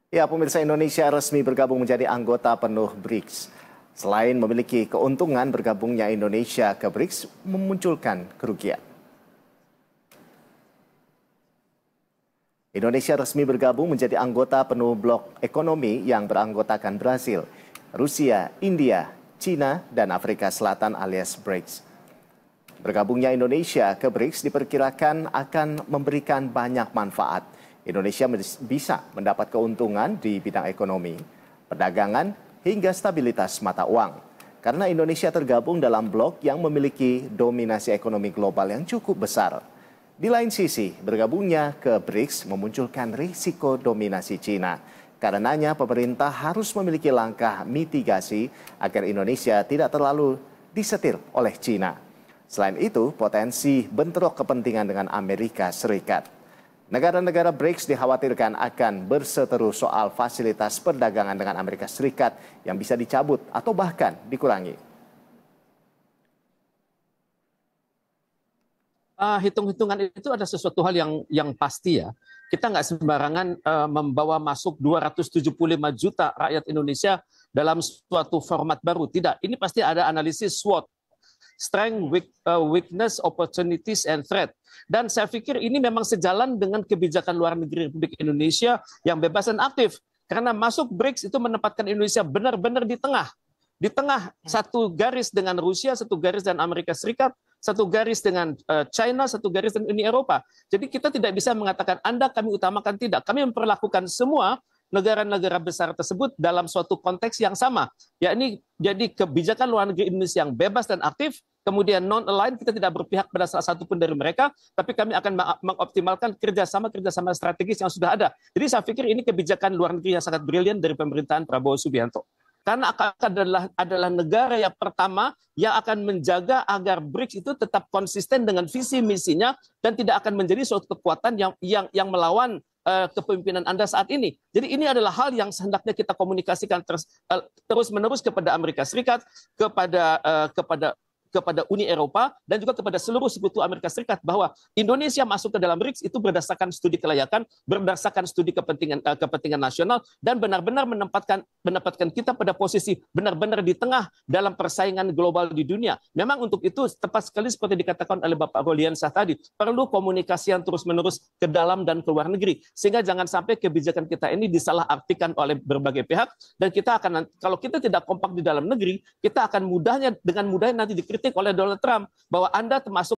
Ya, pemirsa, Indonesia resmi bergabung menjadi anggota penuh BRICS. Selain memiliki keuntungan, bergabungnya Indonesia ke BRICS memunculkan kerugian. Indonesia resmi bergabung menjadi anggota penuh blok ekonomi yang beranggotakan Brasil, Rusia, India, China, dan Afrika Selatan alias BRICS. Bergabungnya Indonesia ke BRICS diperkirakan akan memberikan banyak manfaat. Indonesia bisa mendapat keuntungan di bidang ekonomi, perdagangan, hingga stabilitas mata uang. Karena Indonesia tergabung dalam blok yang memiliki dominasi ekonomi global yang cukup besar. Di lain sisi, bergabungnya ke BRICS memunculkan risiko dominasi China. Karenanya pemerintah harus memiliki langkah mitigasi agar Indonesia tidak terlalu disetir oleh China. Selain itu, potensi bentrok kepentingan dengan Amerika Serikat. Negara-negara BRICS dikhawatirkan akan berseteru soal fasilitas perdagangan dengan Amerika Serikat yang bisa dicabut atau bahkan dikurangi. Hitung-hitungan itu ada sesuatu hal yang pasti ya. Kita nggak sembarangan membawa masuk 275 juta rakyat Indonesia dalam suatu format baru. Tidak, ini pasti ada analisis SWOT. Strength, weakness, opportunities, and threat. Dan saya pikir ini memang sejalan dengan kebijakan luar negeri Republik Indonesia yang bebas dan aktif. Karena masuk BRICS itu menempatkan Indonesia benar-benar di tengah. Di tengah satu garis dengan Rusia, satu garis dengan Amerika Serikat, satu garis dengan China, satu garis dengan Uni Eropa. Jadi kita tidak bisa mengatakan Anda kami utamakan, tidak. Kami memperlakukan semua negara-negara besar tersebut dalam suatu konteks yang sama, yakni jadi kebijakan luar negeri Indonesia yang bebas dan aktif, kemudian non-aligned, kita tidak berpihak pada salah satu pun dari mereka, tapi kami akan mengoptimalkan kerjasama strategis yang sudah ada. Jadi saya pikir ini kebijakan luar negeri yang sangat brilian dari pemerintahan Prabowo Subianto. Karena adalah negara yang pertama yang akan menjaga agar BRICS itu tetap konsisten dengan visi misinya dan tidak akan menjadi suatu kekuatan yang melawan kepemimpinan Anda saat ini. Jadi ini adalah hal yang sehendaknya kita komunikasikan terus-menerus kepada Amerika Serikat, kepada Uni Eropa, dan juga kepada seluruh sekutu Amerika Serikat bahwa Indonesia masuk ke dalam BRICS itu berdasarkan studi kelayakan, berdasarkan studi kepentingan nasional, dan benar-benar menempatkan kita pada posisi benar-benar di tengah dalam persaingan global di dunia. Memang untuk itu tepat sekali seperti dikatakan oleh Bapak Roliansyah tadi, perlu komunikasi yang terus-menerus ke dalam dan ke luar negeri, sehingga jangan sampai kebijakan kita ini disalahartikan oleh berbagai pihak, dan kita akan, kalau kita tidak kompak di dalam negeri, kita akan dengan mudahnya nanti dikritik oleh Donald Trump bahwa Anda termasuk